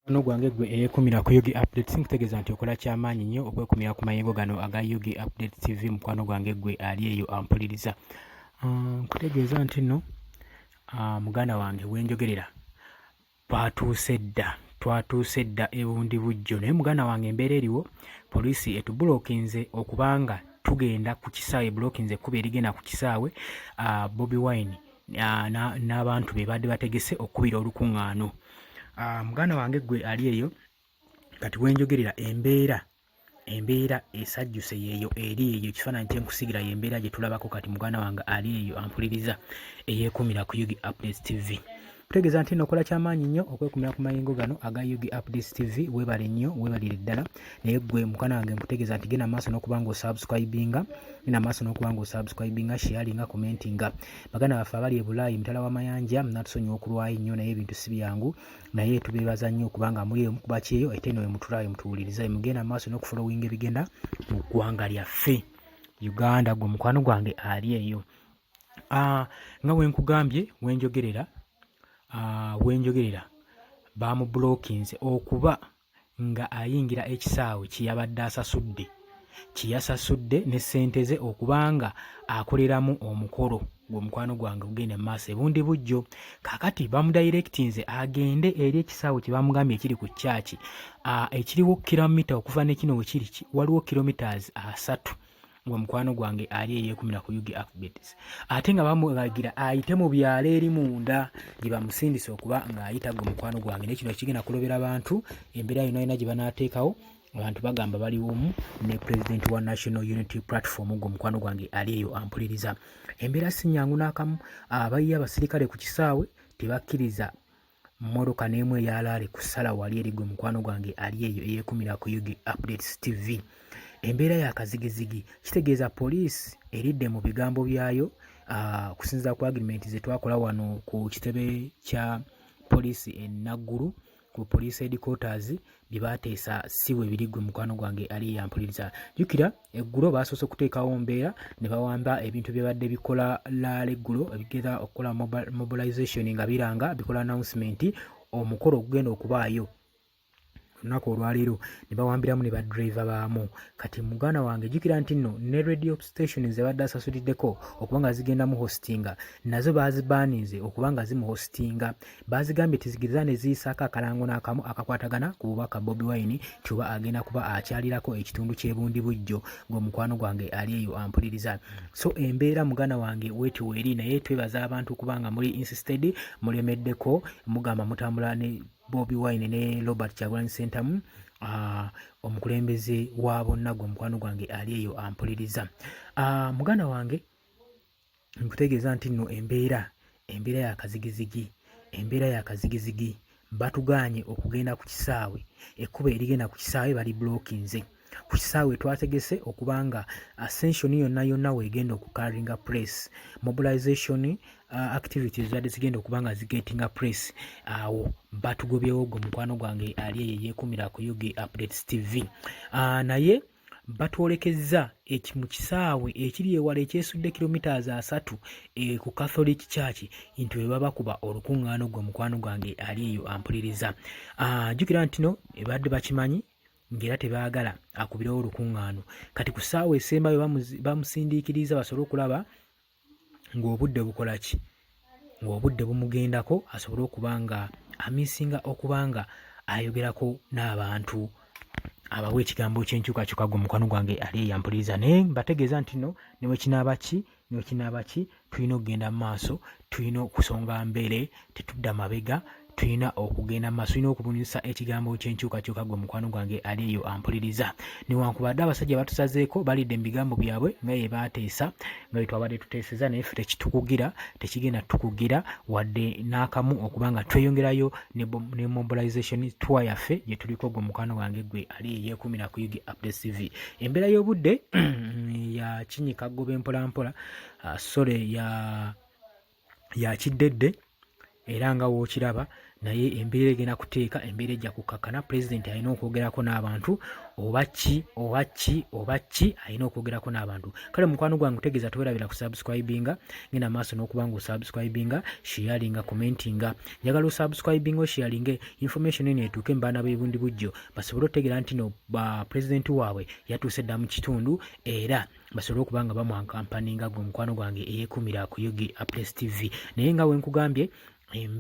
Mukwano gwange ggwe eyeekumira ku Yugi Updates nkutegeeza nti okola kyamaanyi nnyo okwekumira ku mayengo gano aga Yugi Updates TV. Mukwano gwange ggwe ali eyo ampuliriza. Nkutegeeza nti nno muganda wange wenjogerera twatuuse dda ebundi bujjo, naye muganda wange embeera eriwo, poliisi etubulookinze okubanga tugenda ku kisaawe, bulookinze ekkubo erigenda ku kisaawe. Bobi Wine n'abantu be badde bategese okkubira olukuŋŋaano. Muganda wange ggwe ali eyo kati wenjogerera, embeera esajjuse yeeyo eri eyo. Ekifaananyi kyenkusigira y'embeera gye tulabako kati. Muganda wange ali eyo ampuliriza eyeekumira ku Yugi Updates TV. Kutegeeza nti nokola kyamaanyi nnyo okwekumira ku mayengo gano aga Yugi Updates TV. Weebale nnyo, weebalire ddala. Naye ggwe mukwana wange nkutegeeza nti genda maaso n'okuba ng'osubscribinga, sharinga, commentinga. Baganda baffe abali e Bulaayi mutala w'amayanja munatusonyiwa okulwayo nnyo, naye ebintu si byangu, naye tubeebaza nnyo kubanga muli emu kuba kyeyo ate eno mutulaayo mutuwuliriza. Mugenda maaso n'okufollowinga ebigenda mu ggwanga lyaffe Uganda. Gwe mukwano gwange ali eyo. Nga wenkugambye wenjogerera bamubulookinze okuba nga ayingira ekisaawe kiyasasudde ne ssente ze okubanga akoleramu omukolo. Gwe mukwano gwange ugende maaso ebundi bujjo. Kaakati bamudayirekitinze agende eri ekisaawe kye bamugambye ekiri ku kyaki, ekiriwo kilomita okuva ne kino wekiri waliwo kilometers 3. Gwe mukwano gwange ali eyeekumira ku Yugi Updates. Ate nga bamulagira ayite mu byalo eri munda gye bamusindise okuba ng'ayita. Gwe mukwano gwange nekino ekigenda kulobera abantu embeera yino alina gye banaateekawo. Abantu bagamba bali omu ne President wa National Unity Platform. Gwe mukwano gwange ali eyo ampuliriza. Embeera si nnyangu n'akamu. Abayiye abasirikale ku kisaawe tebakkiriza mmoloka n'emu eyalaale ku ssala wali eri. Gwe mukwano gwange ali eyo eyeekumira ku Yugi Updates TV. Embeera ya kazigizigi, kitegeeza poliisi eridde mu bigambo byayo. Kusinziira ku agreement ze twakola wano ku kitebe kya poliisi e Naggulu ku police headquarters, bye baateesa si bwe biri. Gwe mukwano gwange ali yampuliriza. Jjukira eggulo baasoose okuteekawo mbeera ne bawamba ebintu bye badde bikola laala eggulo ebigenda okukola mobilization nga biranga bikola announcement omukolo ogugenda okubaayo olunaku olwaleero, ne bawambiramu ne badriver baamu. Kati muganda wange jjukira nti nno ne radio station ze badde asasuliddeko okuba nga zigenda mu hostinga nazo baazibaaninze okuba nga zimu hostinga. Baazigambye tizigiriza ne ziyisaako akalango n'akamu akakwatagana ku bubaka Bobi Wine kyuba agenda kuba akyalirako ekitundu ky'ebundi bujjo. Gwe mukwano gwange ali eyo ampuliriza. So embeera muganda wange wetu weeri, naye twebaza abantu kubanga muli insisted, mulemeddeko, mugamba mutambula ne Bobi Wine ne Robert Kyagulanyi Ssentamu, omukulembeze wa bonna. Gwe mukwano gwange ali eyo ampuliriza. Muganda wange nkutegeeza nti nno embeera ya kazigizigi, batuganye okugenda ku kisaawe. Ekkubo erigenda ku kisaawe bali blockinze. Ku kisaawe twategese okubanga ascension yonna weegenda okukaringa press, mobilization activities zadde zigenda okubanga zigetinga press. Awo batugobyewo. Gwe mukwano gwange ali eyo yeekumira ku Yugi Updates TV. Naye batwolekezza mu kisaawe ekiri ewala ekyesudde kilometers 3 ku Catholic Church nti we babakuba olukuŋŋaano. Gwe mukwano gwange ali eyo ampuliriza. Jjukira nti no ebadde bakimanyi ng'era tebaagala akubirewo olukuŋŋaano. Kati ku ssaawa esembayo bamusindiikiriza basobole okulaba ng'obudde bukola ki, ng'obudde bumugendako asobole okuba nga amisinga okuba nga ayogerako n'abantu abawa ekigambo ky'enkyukakyuka. Gwe mukwano gwange ali eyampuliriza. Naye mbategeeza nti no ne wekinaaba ki tulina okugenda mu maaso, tulina okusonga mbere, tetudda mabega, tulina okugenda mu maaso, tulina okubunyisa ekigambo ky'enkyukakyuka. Gwe mukwano gwange ali eyo ampuliriza. Newankubadde abasajja batusazeeko balidde mu bigambo byabwe nga ye baateesa, nga bwe twabadde tuteeseza, naye ffe tekigenda tukugira wadde n'akamu okuba nga tweyongerayo ne mobilization tour yaffe gye tuliko. Gwe mukwano gwange gwe ali yeekumira ku Yugi Updates TV. Embeera y'obudde ya kinyika ggobe mpolampola, sole ya kiddedde era nga wookiraba, naye embeera egenda kuteeka embeera ejja kukkakkana. Pulezidenti alina okwogerako n'abantu oba ki alina okwogerako n'abantu. Kale mukwano gwange utegeeza tuwerabira ku subscribinga, ngenda maaso n'okuba nga osubscribinga, sharinga, commentinga. Njagala osubscribinga osharinge information eno etuuke mbaana b'ebundi bujjo basobole okutegeera nti no pulezidenti waabwe yatuuse dda mu kitundu era basobole okuba nga bamwankampaninga gwe mukwano gwange eyeekuumira ku Yugi Press TV. Naye nga bwe nkugambye